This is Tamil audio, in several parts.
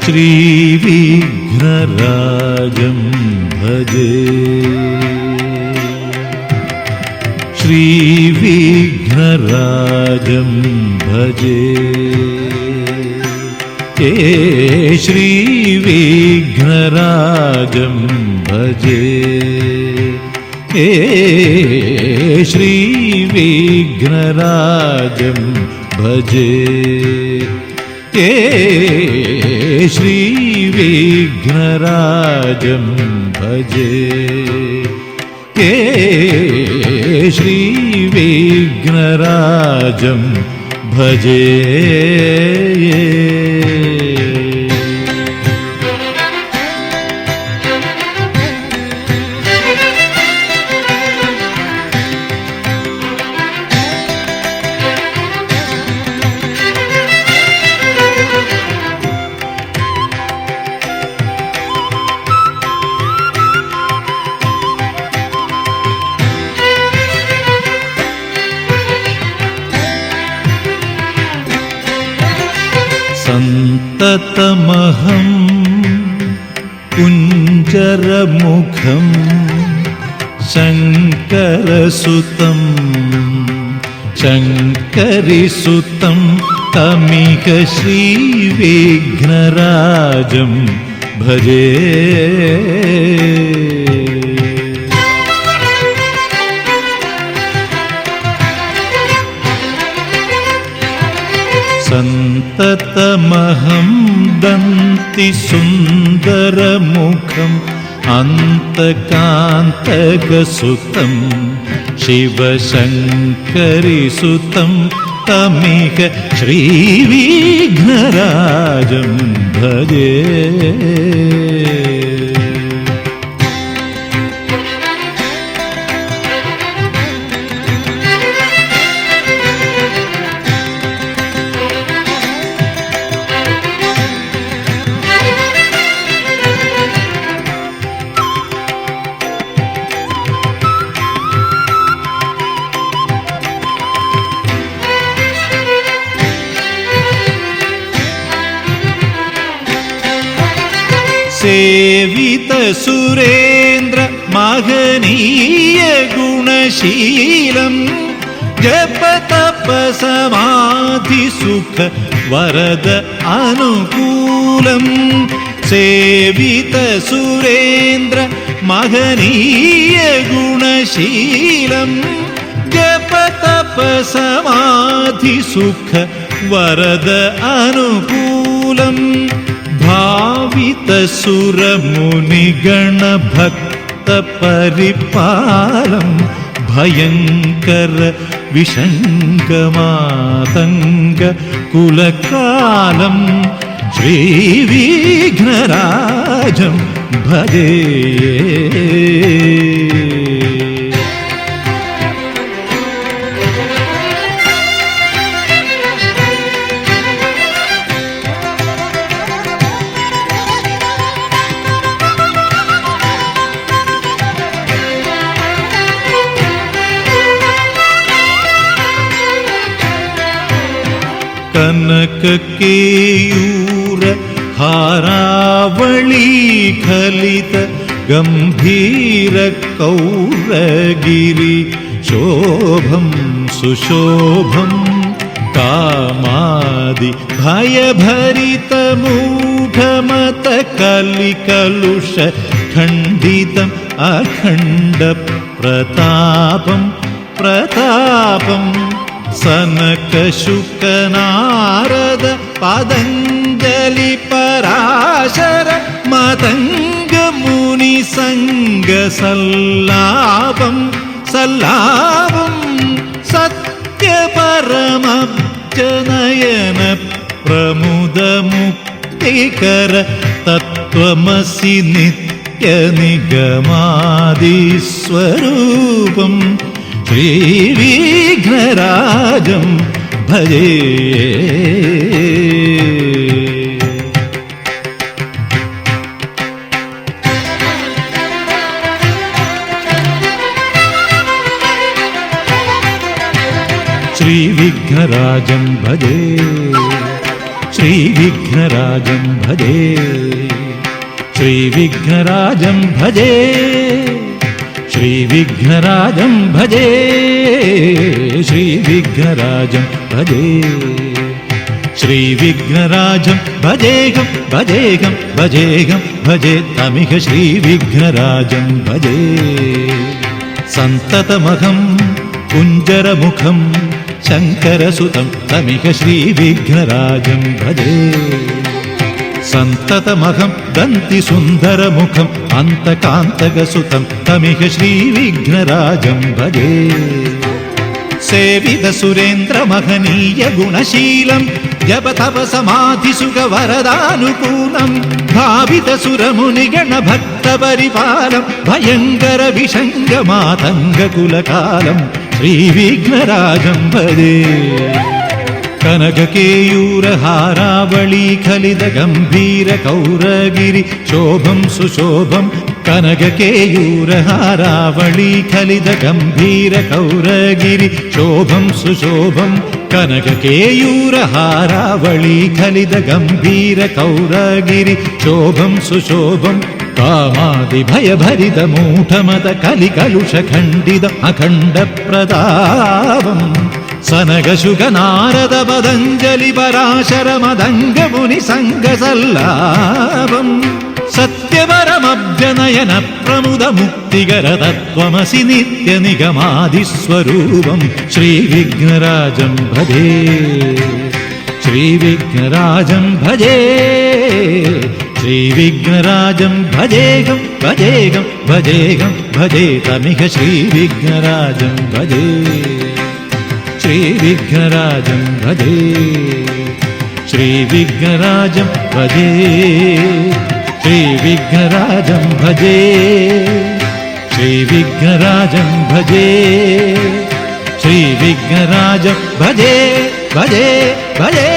श्रीविघ्नराजं भजे श्रीविघ्नराजं भजे श्रीविघ्नराजं भजे श्रीविघ्नराजं भजे श्रीविघ्नराजं भजे श्रीविघ्नराजं भजे सन्ततमहं कुञ्जरमुखं शङ्करसुतं शङ्करिसुतं तमिह श्रीविघ्नराजं भजे सन्ततमहं दन्तिसुन्दरमुखम् अन्तकान्तकसुतं शिवशङ्करिसुतं तमिह श्रीविघ्नराजं भजे सेवित सुरेन्द्र महनीय गुणशीलं जप तप समाधि सुख वरद अनुकूलं सेवित सुरेन्द्र महनीय गुणशीलं जप तप समाधि सुख वरद अनुकूलं भावित सुरमुनिगण भक्त परिपालं भयंकर विशंकमातंग कुलकालं श्रीविघ्नराजं भजे कनक केयूर हारावली खलित गंभीर कौरगिरि शोभं सुशोभं कामादि भयभरित मूढमत कलिकलुष खण्डितम् अखण्ड प्रतापं प्रतापं सनकशुकनारद पतञ्जलि पराशर मतंग मुनि संग सल्लापं सल्लापं सत्य परमब्जनयन प्रमुद मुक्तिकर तत्त्वमसि नित्य निगमादि स्वरूपं श्रीविघ्नराजं भजे श्रीविघ्नराजं भजे श्रीविघ्नराजं भजे श्रीविघ्नराजं भजे श्रीविघ्नराजं भजे श्रीविघ्नराजं भजे श्रीविघ्नराजं भजेहं भजेहं भजेहं भजे तमिह श्रीविघ्नराजं भजे सन्ततमहं कुञ्जरमुखं शङ्करसुतं तमिह श्रीविघ्नराजं भजे सन्ततमहं दन्तिसुन्दरमुखम् अन्तकान्तकसुतं तमिह श्रीविघ्नराजं भजे सेवितसुरेन्द्रमहनीयगुणशीलं जपतपसमाधिसुखवरदानुकूलं भावितसुरमुनिगणभक्तपरिपालं भयङ्करविषङ्गमातङ्गकुलकालं श्रीविघ्नराजं भजे कनककेयूरहारावळी खलितगम्भीरकौरगिरि शोभं सुशोभं कनककेयूरहारावळी खलितगम्भीरकौरगिरि शोभं सुशोभं कनककेयूरहारावळी खलितगम्भीरकौरगिरि शोभं सुशोभं कामादिभयभरितमूढमद कलिकलुषखण्डित अखण्डप्रतापम् सनगशुगनारद पदञ्जलि पराशर मदङ्ग मुनि सङ्गसल्लाभम् सत्यवरमभ्यनयन प्रमुद मुक्तिकर तत्त्वमसि नित्य निगमादिस्वरूपं श्रीविघ्नराजं भजे श्रीविघ्नराजं भजे श्रीविघ्नराजं भजेहं भजेहं भजेहं भजे तमिह श्रीविघ्नराजं भजे श्रीविघ्नराजं भजे श्रीविघ्नराजं भजे श्रीविघ्नराजं भजे श्रीविघ्नराजं भजे श्रीविघ्नराजं भजे भजे भजे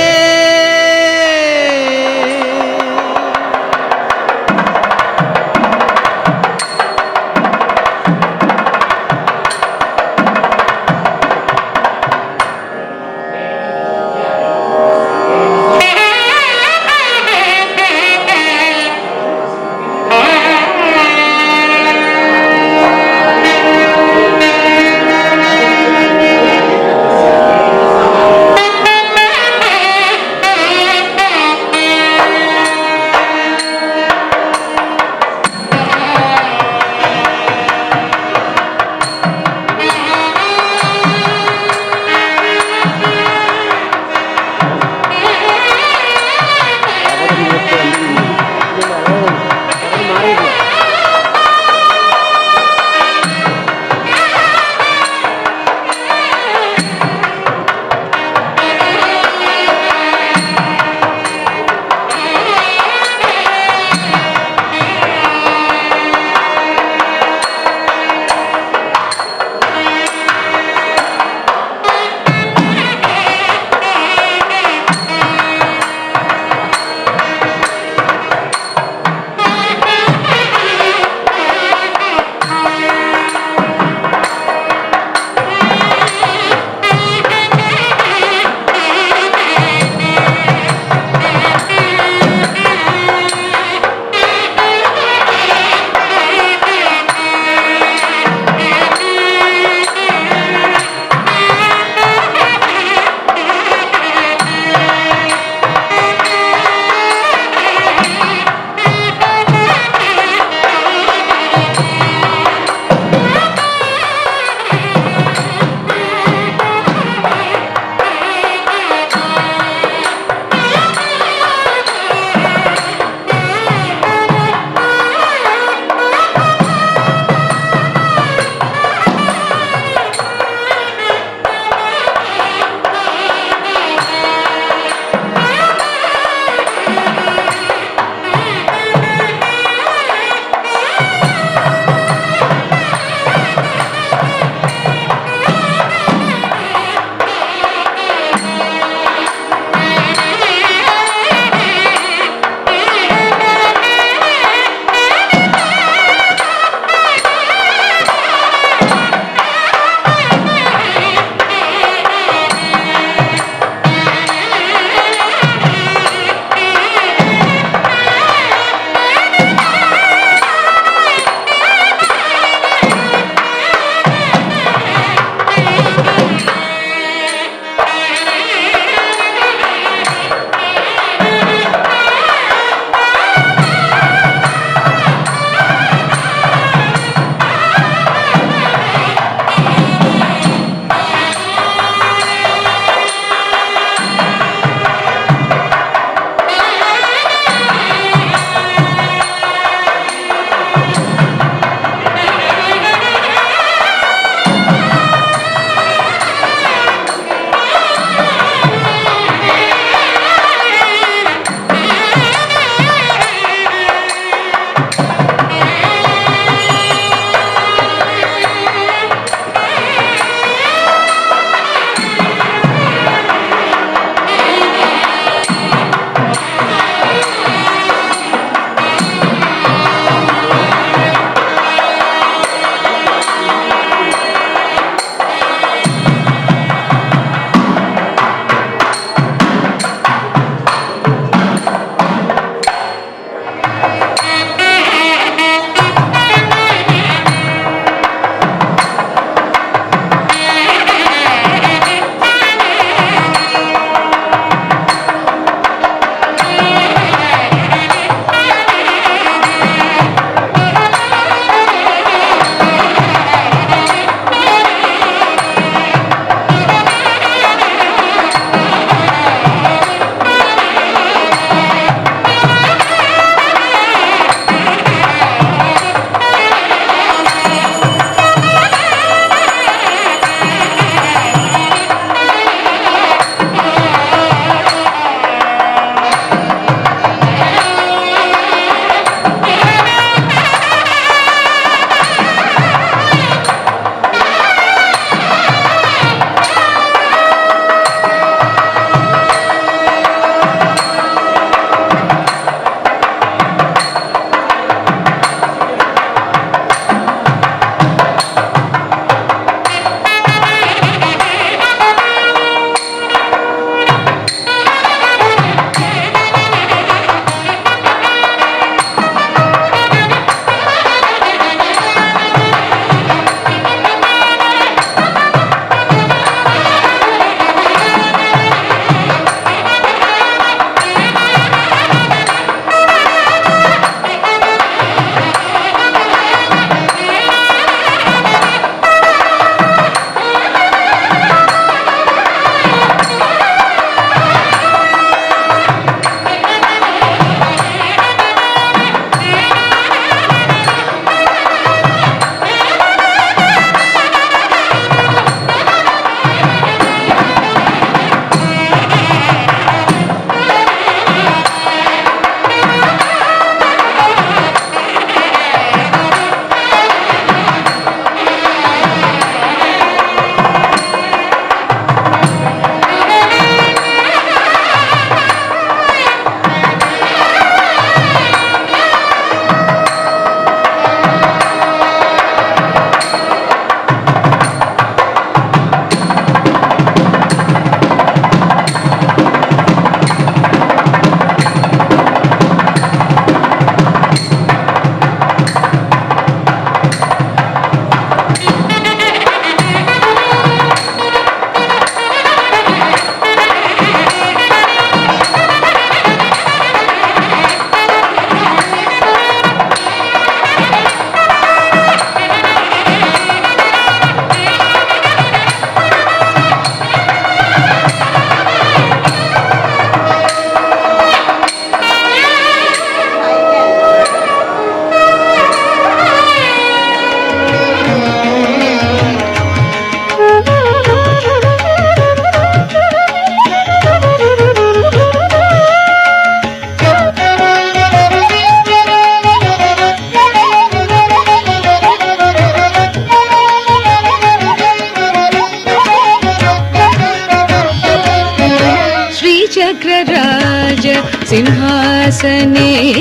सिंहासनेश्वरी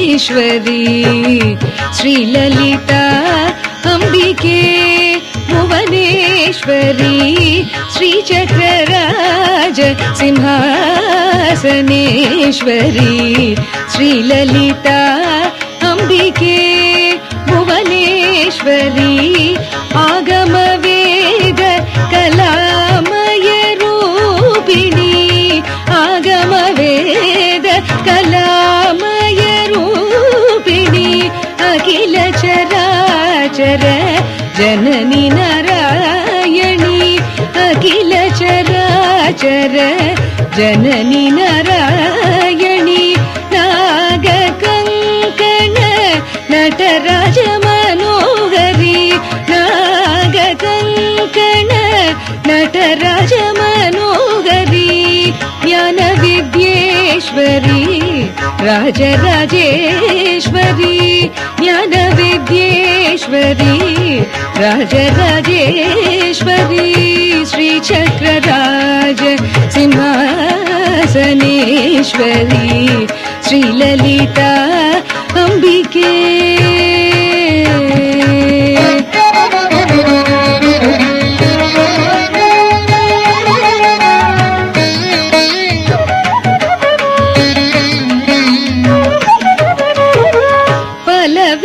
श्रीललिता अंबिके भुवनेश्वरी श्रीचक्रराज सिंहासनेश्वरी श्रीललिता अंबिके भुवनेश्वरी आगमवेद कलामय रूपिणी आगमवेद कलामय रूपिणी अखिल चराचर जननी नारायणी अखिल चराचर जननी नारायणी नागकङ्कण नटराज मनोहरी नागकङ्कण नटराज मनोहरी ज्ञान विद्येश्वरी राजराजेश्वरी ज्ञान विद्येश्वरी राजराजेश्वरी श्रीचक्रराज सिंहासनेश्वरी श्रीललिता अंबिके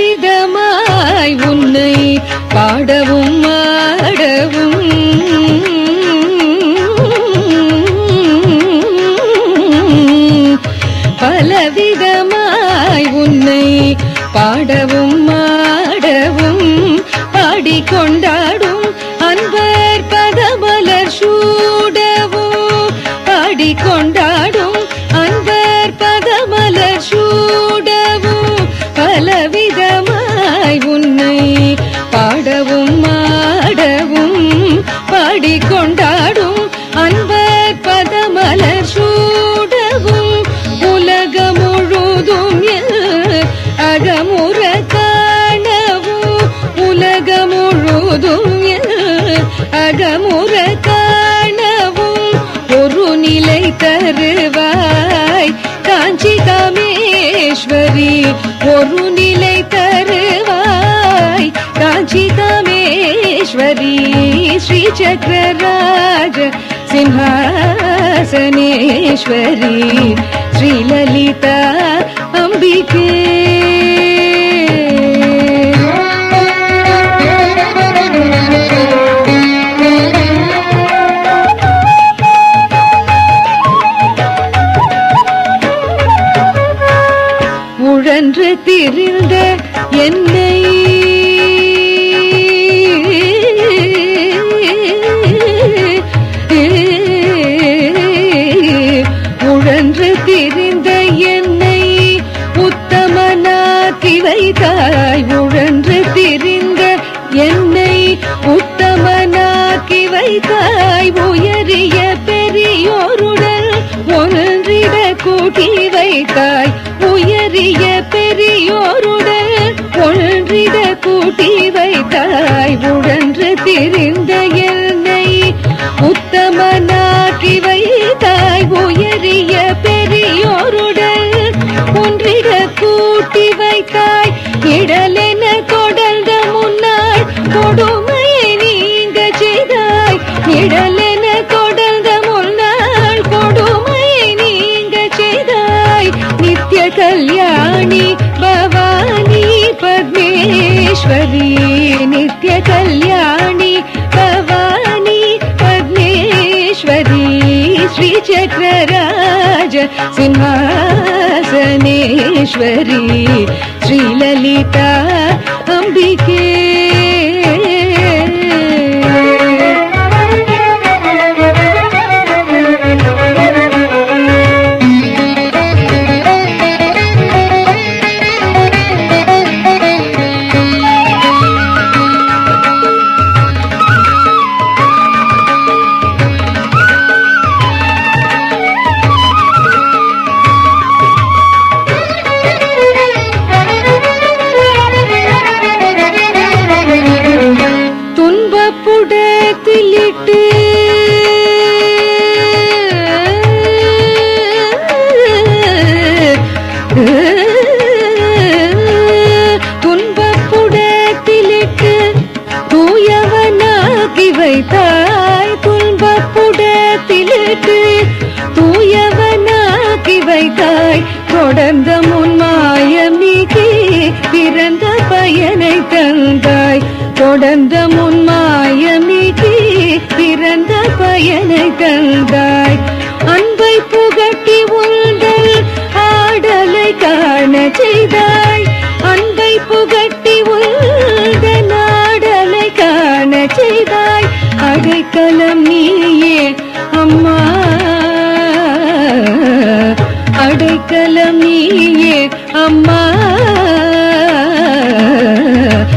பலவிதமாய் உன்னை பாடவும் ஆடவும் பலவிதமாய் உன்னை பாடவும் ஆடவும் பாடிக்கொண்டாடும் அன்பர் பதமலர் சூடவும் பாடிக்கொண்டாடும் அன்பர் பதமலர் சூடவும் பலவிதமாய் உன்னை பாடவும் ஆடவும் பாடிக்கொண்டாடும் அன்பர் பதமலர் சூடவும் உலகம் முழுதும் அகமுற காணவும் உலகம் முழுதும் அகமுற காணவும் ஒரு நிலை தருவாய் காஞ்சி காமேஸ்வரி ஒரு நிலை தருவாய் காஞ்சி காமேஸ்வரி ஸ்ரீ சக்கரராஜ सिंहासनेश्वरी श्रीललिता अंबिके உழன்று திரிந்த என்னை உழன்று திரிந்த என்னை உத்தமனாக்கி வைத்தாய் உழன்று திரிந்த என்னை உத்தமனாக்கி வைத்தாய் உயரிய பெரியோருடன் ஒன்றிட கூட்டி வைத்தாய் உயரிய பெரியோருடன் ஒன்றிட கூட்டி வைத்தாய் உழன்று திரிந்த என்னை உத்தமனாக்கி வைத்தாய் உயரிய பெரியோருடன் ஒன்றிட கூட்டி வைத்தாய் இடலென தொடர்ந்த முன்னாள் கொடுமையை நீங்க செய்தாய் இடலென தொடர்ந்த முன்னாள் கொடுமையை நீங்க செய்தாய் நித்ய கல்யாணி பவானி பத்மேஸ்வரி நித்ய கல்யாணி பவானி பத்மேஸ்வரி श्री चक्रराज सिंहासनेश्वरी श्रीललिता अंबिके துன்பப்புடத்திலிட்டு தூயவனாகி வைத்தாய். துன்பப்புடத்திலிட்டு தூயவனாகி வைத்தாய். தொடர்ந்த முன்மாயம் நீக்கி பிறந்த பயனை தந்தாய். தொடர்ந்த முன்மாயம் நீக்கி பிறந்த பயனை தந்தாய். அன்பை புகட்டி உந்தல் ஆடலை காண செய்தாய். அன்பை புகட்டி உந்தல் ஆடலை காண செய்தாய். அடைக்கலம் நீயே அம்மா, அடைக்கலம் நீயே அம்மா,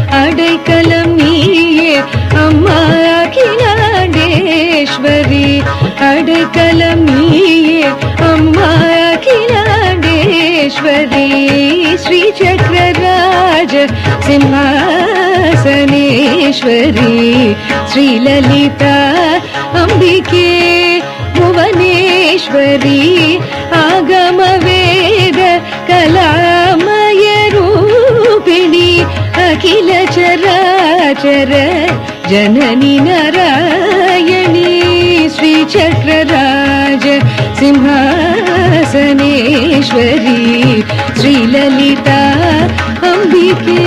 அடைக்கலம் நீயே அம்மா அகிலாண்டேஸ்வரி. அடைக்கலம் நீயே அம்மா அகிலாண்டேஸ்வரி. ஸ்ரீ சக்கரராஜ சிம்ஹாசனேஸ்வரி ஸ்ரீலலிதா அம்பிகே புவனேஸ்வரி. ஆகம வேத கலாமய ரூபிணி அகில சராச்சர ஜனனி நாராயணி. ஸ்ரீ சக்கரராஜ சிம்ஹாசனேஸ்வரி ஸ்ரீலலிதா அம்பிகே.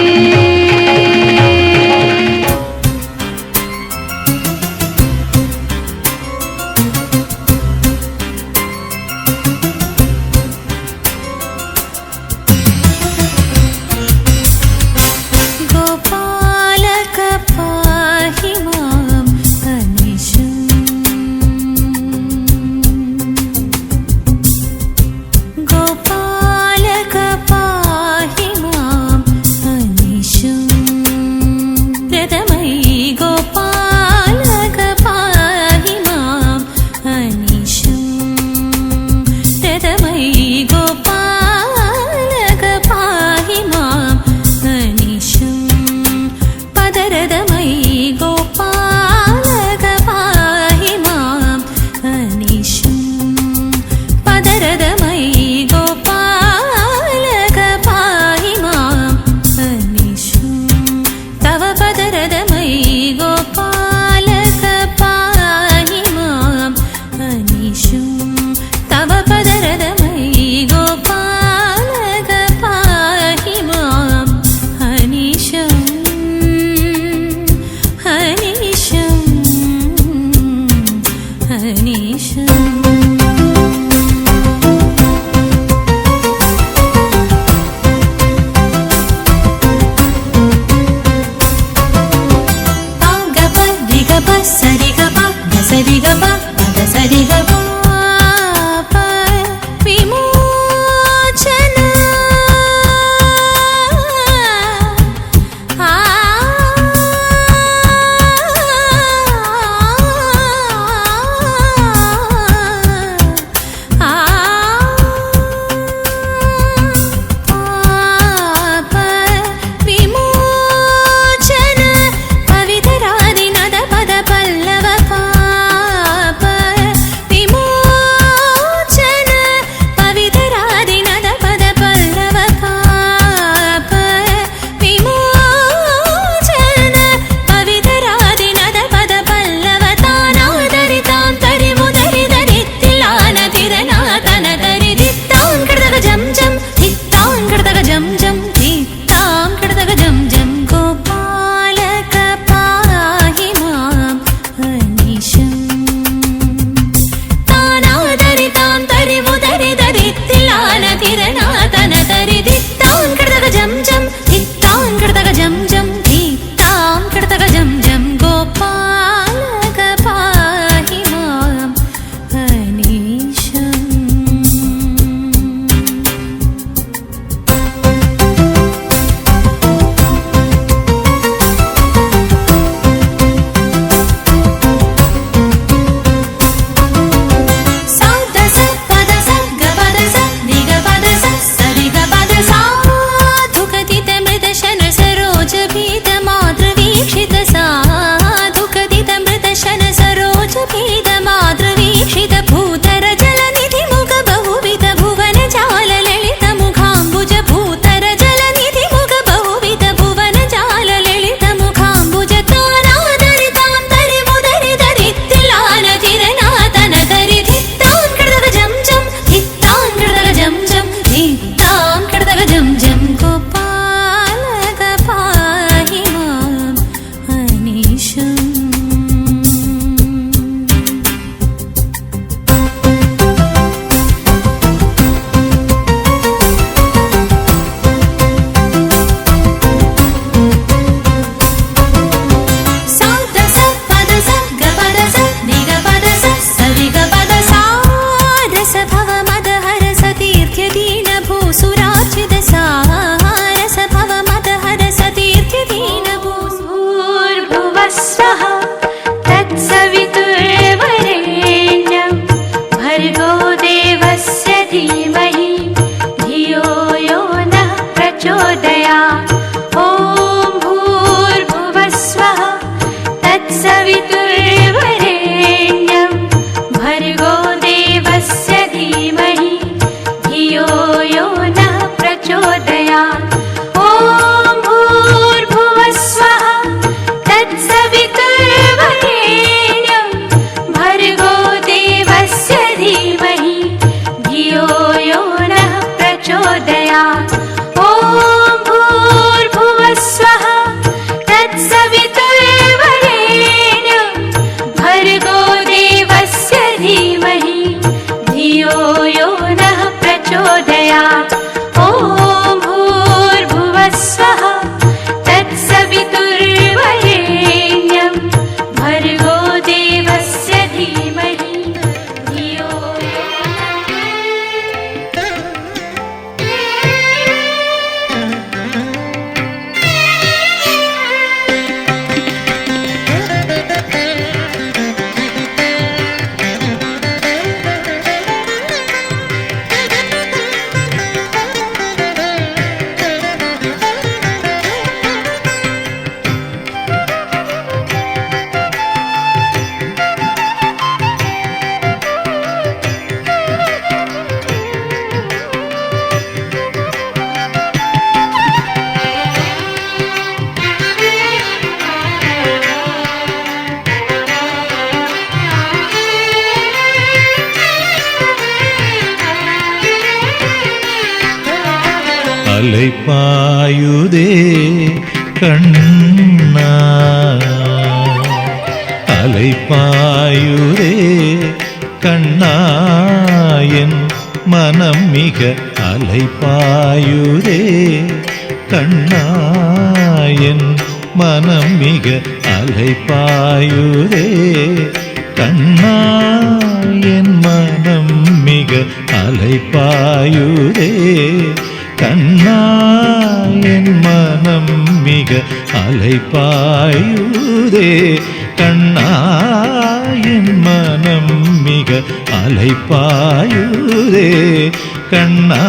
गोपालक पाहि मां अनिशम्. அலைப்பாயுதே கண்ணா அலைப்பாயுதே கண்ணா என் மனம் மிக அலைப்பாயுதே கண்ணா என் மனம் மிக அலைப்பாயுதே கண்ணா என் மனம் மிக அலைப்பாயுதே கண்ணா என் மனம் மிக அலைப்பாயுதே கண்ணா என் மனம் மிக அலைப்பாயுதே கண்ணா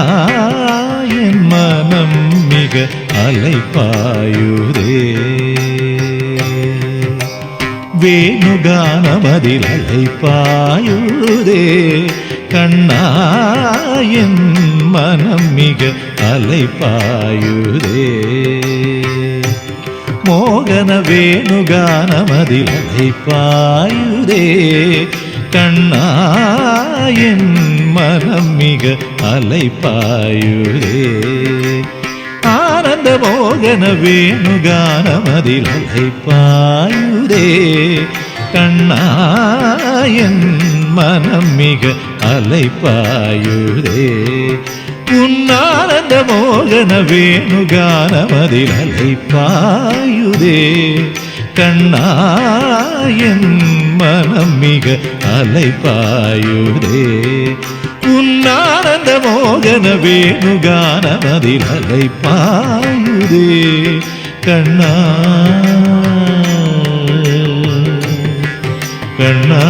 என் மனம் மிக அலைப்பாயுதே வேணுகானமதில் அலைப்பாயுதே கண்ணா என் மனம் மிக அலைப்பாயுதே மோகன வேணுகானமதில் அலைப்பாயுதே கண்ணா என் மனம் மிக அலைப்பாயுதே ஆனந்த மோகன வேணுகானமதில் அலைப்பாயுதே கண்ணா என் மனம் மிக அலைப்பாயுதே உன்னானந்த மோகன வேணுகானமதில் அலைப்பாயுதே கண்ணா என் மனம் மிக அலைப்பாயுதே உன்னானந்த மோகன வேணுகானமதில் அலைப்பாயுதே கண்ணா கண்ணா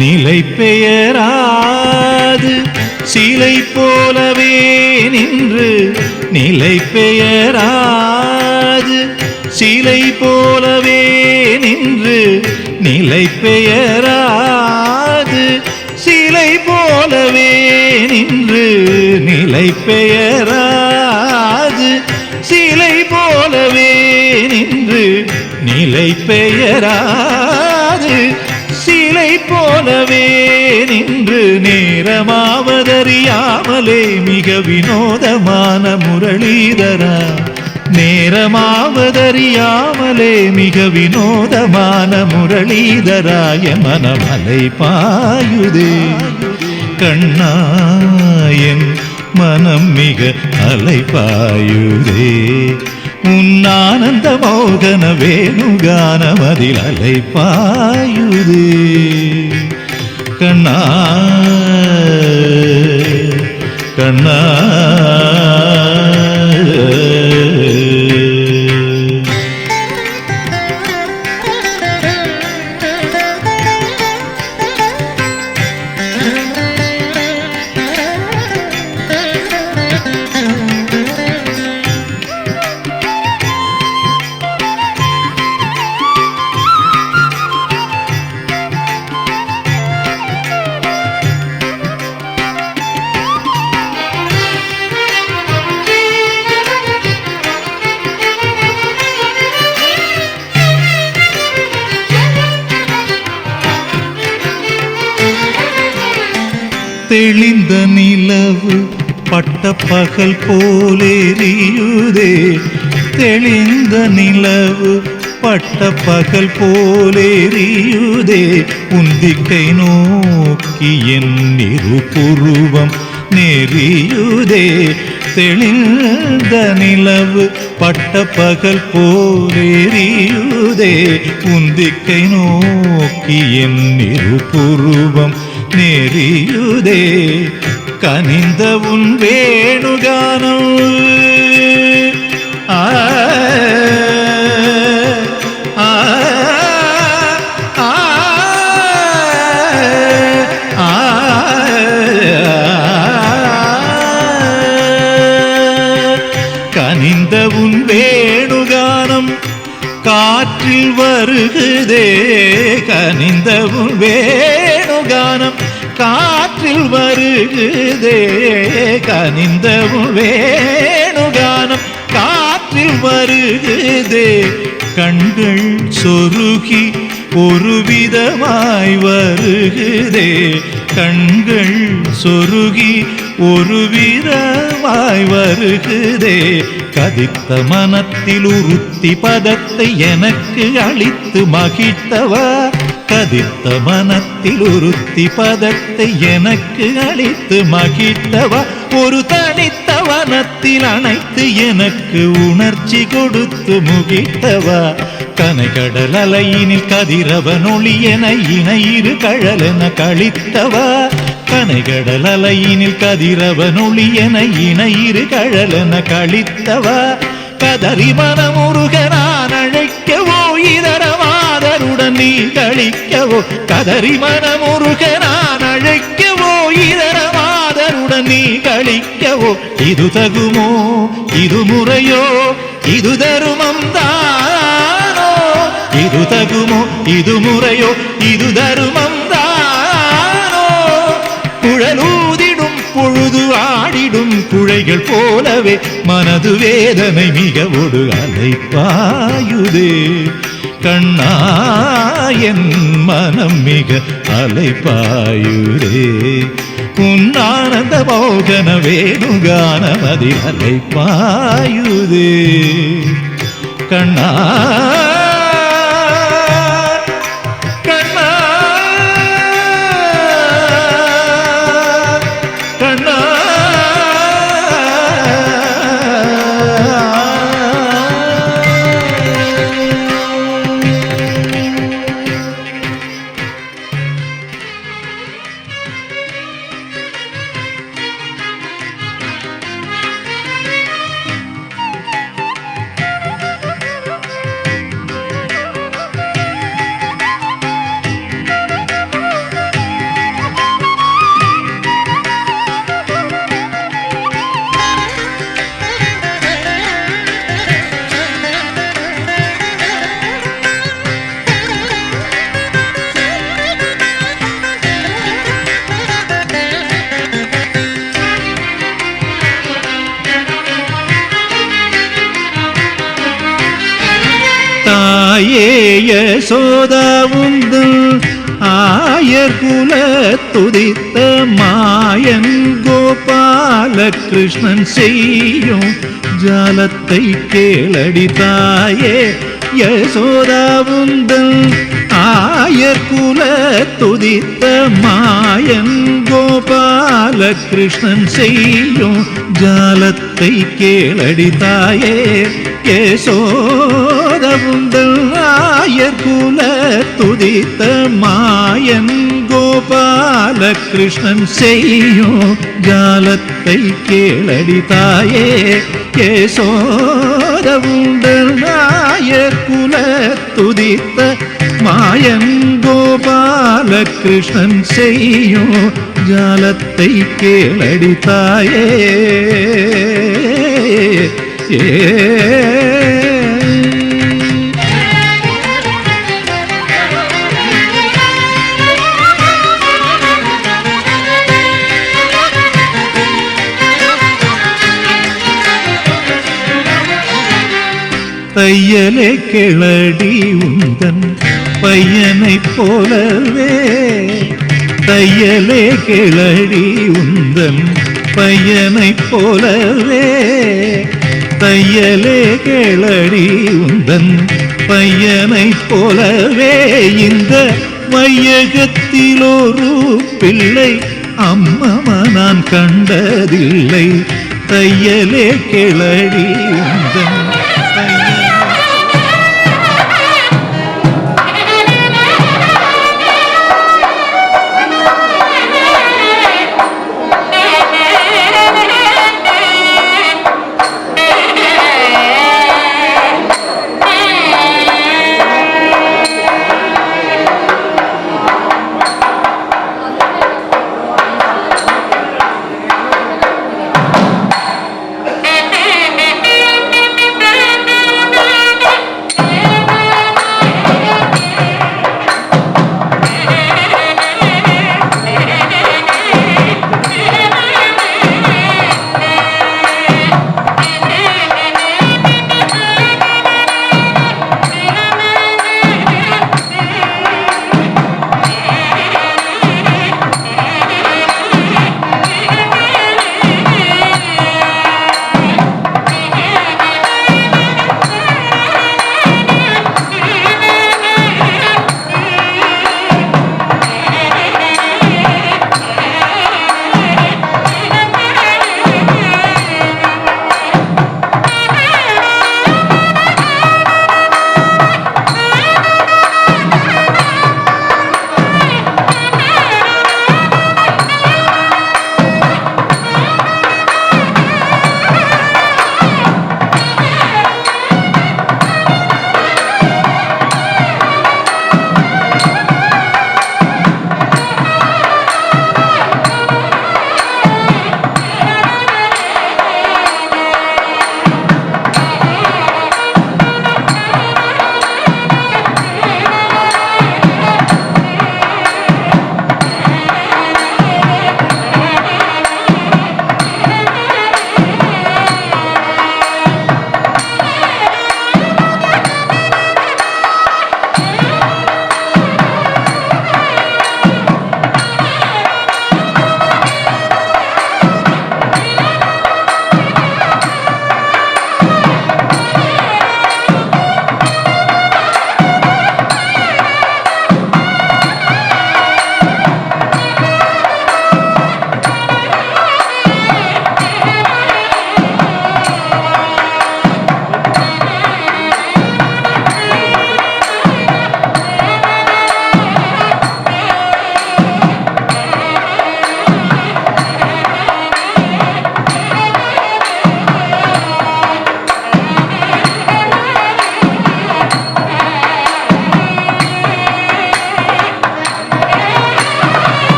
நிலை பெயராது சிலை போலவே நின்று நிலை பெயராது சிலை போலவே நின்று நிலை பெயராது சிலை போலவே நின்று நிலை பெயராது சிலை போலவே நின்று நிலை பெயராது சிலை போலவே நின்று நேரமாவதறியாமலே மிக வினோதமான முரளிதரா நேரமாவதறியாமலே மிக வினோதமான முரளிதராய மனமலை பாயுதே கண்ணா என் மனம் மிக அலைப்பாயுதே உன்னானந்த மோகன வேணுகானமதில் அலைப்பாயுதே கண்ணா கண்ணா தெளிந்த நிலவு பட்ட பகல் போலேரியுதே தெளிந்த நிலவு பட்ட பகல் போலேரியுதே உந்திக்கை நோக்கி என் இருபுருவம் நெறியுதே தெளிந்த நிலவு பட்ட பகல் போலேரியுதே உந்திக்கை நோக்கி என் இருபுருவம் நெறியுதே கனிந்த உன் வேணுகானம் ஆ ஆ ஆ ஆ கனிந்த உன் வேணுகானம் காற்றில் வருகுதே கனிந்த உன் வேணுகானம் காற்றில் வருகுதே வருகுதே கனிந்தவும் வேணுகானம் காற்றில் வருகுதே கண்கள் சொருகி ஒரு விதமாய் வருகுதே கண்கள் சொருகி ஒரு விதமாய் வருகுதே கதித்த மனத்தில் உறுத்தி பதத்தை எனக்கு அளித்து மகிழ்த்தவா கதித்த மனத்தில் உறுத்தி பதத்தை எனக்கு அளித்து மகிழ்த்தவா ஒரு தனித்த வனத்தில் அணைத்து எனக்கு உணர்ச்சி கொடுத்து முகிழ்த்தவா கனைகடல் அலையினில் கதிரவன் ஒளி என இணையிரு கழலென கழித்தவா கனைகடல் அலையினில் கதிரவன் ஒளி என இணையிரு கழலென கழித்தவா கதறி மனமுருக நான் அழைக்கவோ இதரமாதருடன் நீ கழிக்கவோ கதறி மனமுருக நான் அழைக்கவோ இதரமாதருடன் நீ கழிக்கவோ இது தகுமோ இது முறையோ இது தருமம் தானோ இது தகுமோ இது முறையோ இது தருமம் தானோ குழலூதிடும் பொழுது ஆடிடும் குழைகள் போலவே மனது வேதனை மிக ஒடு அலைப்பாயுதே கண்ணா என் மனம் மிக அலைப்பாயுதே உன் ஆனந்த மோகன வேணுகானமதில் அலைப்பாயுதே கண்ணா யசோதாவுந்தல் ஆயர் குல துதித்த மாயன் கோபால கிருஷ்ணன் செய்யும் ஜாலத்தை கேளடி தாயே யசோதாவுந்தல் ஆயர் குல துதித்த மாயன் கோபால கிருஷ்ணன் செய்யும் ஜாலத்தை கேளடி தாயே யசோதவுந்தல் ஆயர் குல துதித்த மாயன் கோபால கிருஷ்ணன் செய்யும் ஜாலத்தை கேளடி தாயே யசோதவுந்தல் ஆயர் குல துதித்த மாயன் கோபால கிருஷ்ணன் செய்யும் ஜாலத்தை கேளடி தாயே தையலே கிளடி உந்தன் பையனைப் போலவே தையலே கிளடி உந்தன் பையனைப் போலவே தையலே கிளடி உந்தன் பையனைப் போலவே இந்த வையகத்தில் ஒரு பிள்ளை அம்மம்மா நான் கண்டதில்லை தையலே கிளடி உந்தன்